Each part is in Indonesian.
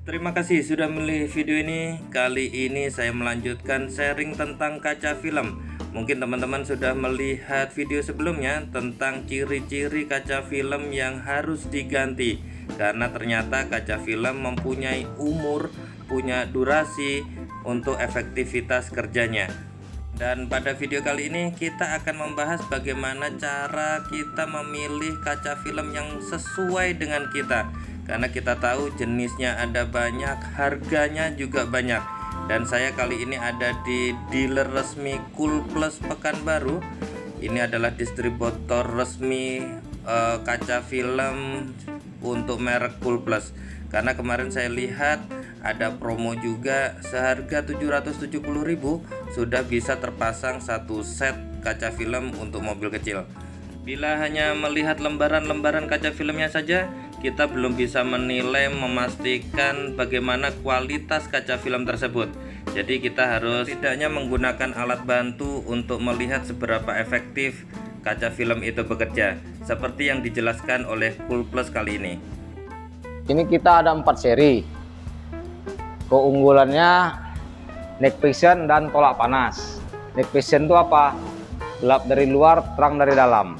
Terima kasih sudah memilih video ini. Kali ini saya melanjutkan sharing tentang kaca film. Mungkin teman-teman sudah melihat video sebelumnya tentang ciri-ciri kaca film yang harus diganti. Karena ternyata kaca film mempunyai umur, punya durasi untuk efektivitas kerjanya. Dan pada video kali ini kita akan membahas bagaimana cara kita memilih kaca film yang sesuai dengan kita. Karena kita tahu jenisnya ada banyak, harganya juga banyak. Dan saya kali ini ada di dealer resmi Coolplus Pekanbaru. Ini adalah distributor resmi kaca film untuk merek Coolplus. Karena kemarin saya lihat ada promo juga, seharga 770.000 sudah bisa terpasang satu set kaca film untuk mobil kecil. Bila hanya melihat lembaran-lembaran kaca filmnya saja, kita belum bisa menilai, memastikan bagaimana kualitas kaca film tersebut. Jadi kita harus setidaknya menggunakan alat bantu untuk melihat seberapa efektif kaca film itu bekerja, seperti yang dijelaskan oleh Coolplus kali ini. Ini kita ada 4 seri. Keunggulannya nick vision dan tolak panas. Nick vision itu apa? Gelap dari luar, terang dari dalam.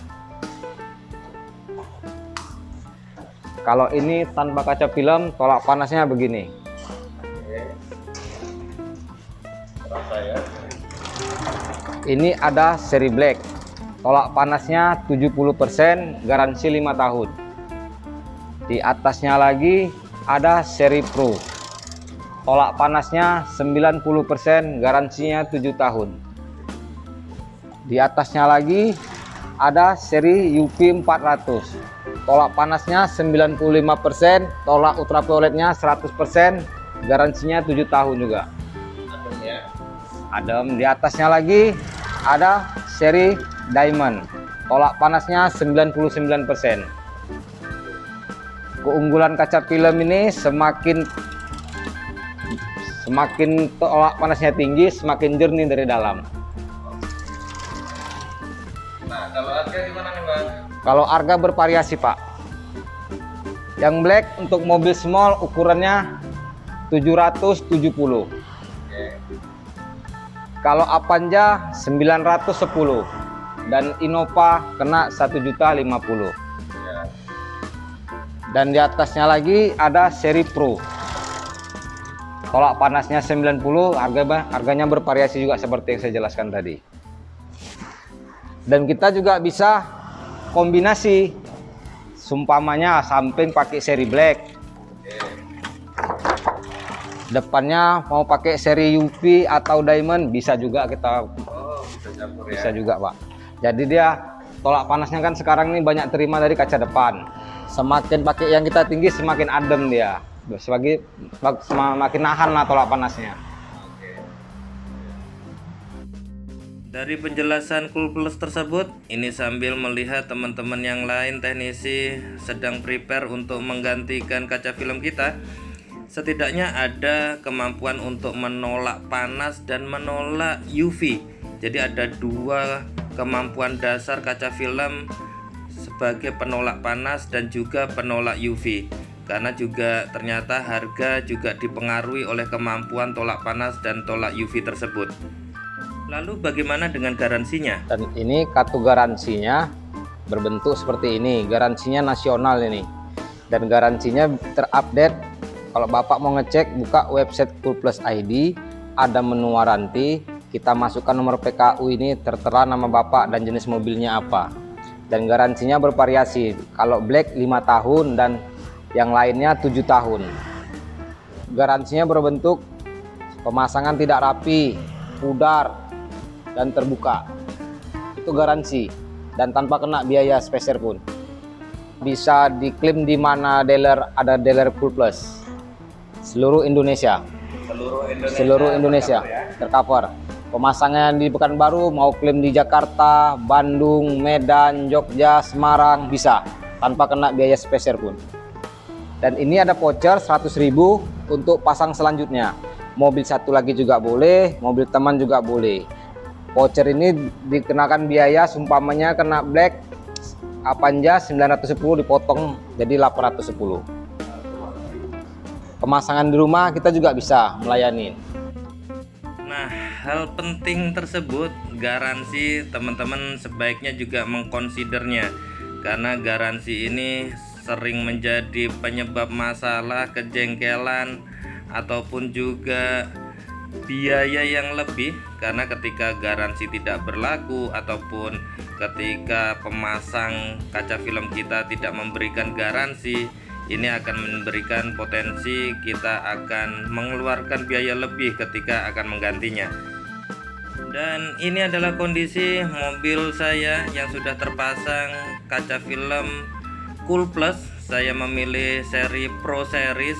Kalau ini tanpa kaca film, tolak panasnya begini. Ini ada seri black. Tolak panasnya 70%, garansi 5 tahun. Di atasnya lagi ada seri pro. Tolak panasnya 90%, garansinya 7 tahun. Di atasnya lagi ada seri UV 400. Tolak panasnya 95%, tolak ultravioletnya 100%, garansinya 7 tahun juga. Adem ya. Adem. Di atasnya lagi ada seri diamond. Tolak panasnya 99%. Keunggulan kaca film ini semakin tolak panasnya tinggi, semakin jernih dari dalam. Nah, kalau harga gimana nih, Bang? Kalau harga bervariasi, Pak. Yang black untuk mobil small ukurannya 770. Kalau Avanza 910 dan Innova kena 1.050. Dan di atasnya lagi ada seri Pro. Tolak panasnya 90, harganya bervariasi juga seperti yang saya jelaskan tadi. Dan kita juga bisa kombinasi, sumpamanya samping pakai seri black, depannya mau pakai seri UV atau diamond, bisa juga kita bisa juga, Pak. Jadi dia tolak panasnya kan sekarang ini banyak terima dari kaca depan. Semakin pakai yang kita tinggi semakin adem dia, semakin nahan lah tolak panasnya. Dari penjelasan Coolplus tersebut, ini sambil melihat teman-teman yang lain teknisi sedang prepare untuk menggantikan kaca film kita, setidaknya ada kemampuan untuk menolak panas dan menolak UV. Jadi ada dua kemampuan dasar kaca film sebagai penolak panas dan juga penolak UV. Karena juga ternyata harga juga dipengaruhi oleh kemampuan tolak panas dan tolak UV tersebut. Lalu bagaimana dengan garansinya? Dan ini kartu garansinya berbentuk seperti ini. Garansinya nasional ini. Dan garansinya terupdate. Kalau Bapak mau ngecek, buka website Coolplus ID, ada menu waranti. Kita masukkan nomor PKU ini, tertera nama Bapak dan jenis mobilnya apa. Dan garansinya bervariasi. Kalau black 5 tahun dan yang lainnya 7 tahun. Garansinya berbentuk pemasangan tidak rapi, pudar, dan terbuka. Itu garansi dan tanpa kena biaya spesial pun. Bisa diklaim di mana ada dealer Coolplus. Seluruh Indonesia. Seluruh Indonesia tercover. Pemasangan di Pekanbaru mau klaim di Jakarta, Bandung, Medan, Jogja, Semarang bisa tanpa kena biaya spesial pun. Dan ini ada voucher 100.000 untuk pasang selanjutnya. Mobil satu lagi juga boleh, mobil teman juga boleh. Voucher ini dikenakan biaya, sumpamanya kena black Avanza 910 dipotong jadi 810. pemasangan di rumah kita juga bisa melayani. Nah, hal penting tersebut, garansi, teman-teman sebaiknya juga mengkonsidernya, karena garansi ini sering menjadi penyebab masalah, kejengkelan, ataupun juga biaya yang lebih, karena ketika garansi tidak berlaku ataupun ketika pemasang kaca film kita tidak memberikan garansi, ini akan memberikan potensi kita akan mengeluarkan biaya lebih ketika akan menggantinya. Dan ini adalah kondisi mobil saya yang sudah terpasang kaca film Cool Plus. Saya memilih seri Pro Series.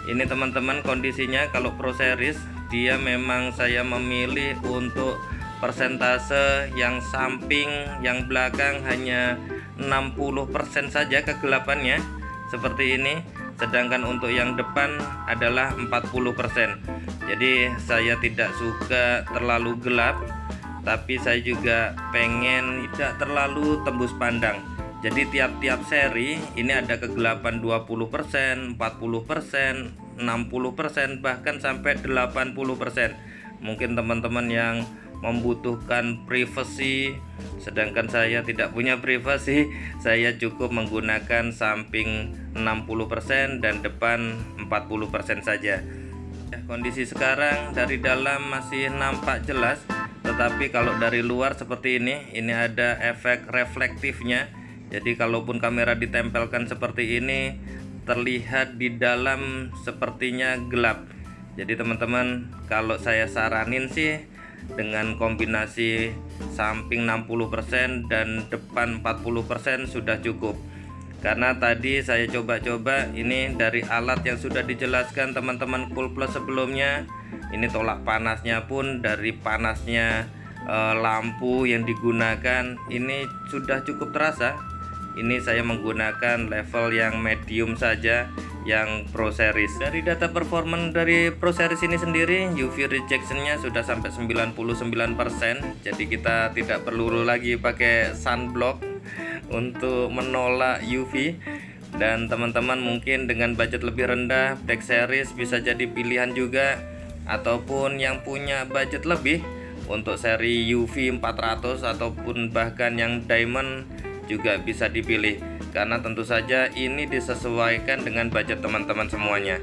Ini teman-teman kondisinya, kalau Pro Series dia memang saya memilih untuk persentase yang samping, yang belakang hanya 60% saja kegelapannya seperti ini, sedangkan untuk yang depan adalah 40%. Jadi saya tidak suka terlalu gelap, tapi saya juga pengen tidak terlalu tembus pandang. Jadi tiap-tiap seri ini ada kegelapan 20%, 40%, 60%, bahkan sampai 80%. Mungkin teman-teman yang membutuhkan privasi, sedangkan saya tidak punya privasi, saya cukup menggunakan samping 60% dan depan 40% saja. Kondisi sekarang dari dalam masih nampak jelas, tetapi kalau dari luar seperti ini ada efek reflektifnya. Jadi kalaupun kamera ditempelkan seperti ini, terlihat di dalam sepertinya gelap. Jadi teman-teman, kalau saya saranin sih dengan kombinasi samping 60% dan depan 40% sudah cukup. Karena tadi saya coba-coba ini dari alat yang sudah dijelaskan teman-teman Cool Plus sebelumnya, ini tolak panasnya pun dari panasnya lampu yang digunakan ini sudah cukup terasa. Ini saya menggunakan level yang medium saja, yang Pro Series. Dari data performance dari Pro Series ini sendiri, UV rejectionnya sudah sampai 99%. Jadi kita tidak perlu lagi pakai sunblock untuk menolak UV. Dan teman-teman mungkin dengan budget lebih rendah, Black Series bisa jadi pilihan juga. Ataupun yang punya budget lebih untuk seri UV 400 ataupun bahkan yang Diamond juga bisa dipilih, karena tentu saja ini disesuaikan dengan budget teman-teman semuanya.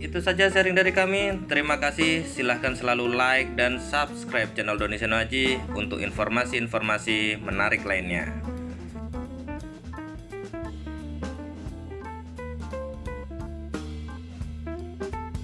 Itu saja sharing dari kami. Terima kasih. Silahkan selalu like dan subscribe channel Doni Senoaji untuk informasi-informasi menarik lainnya.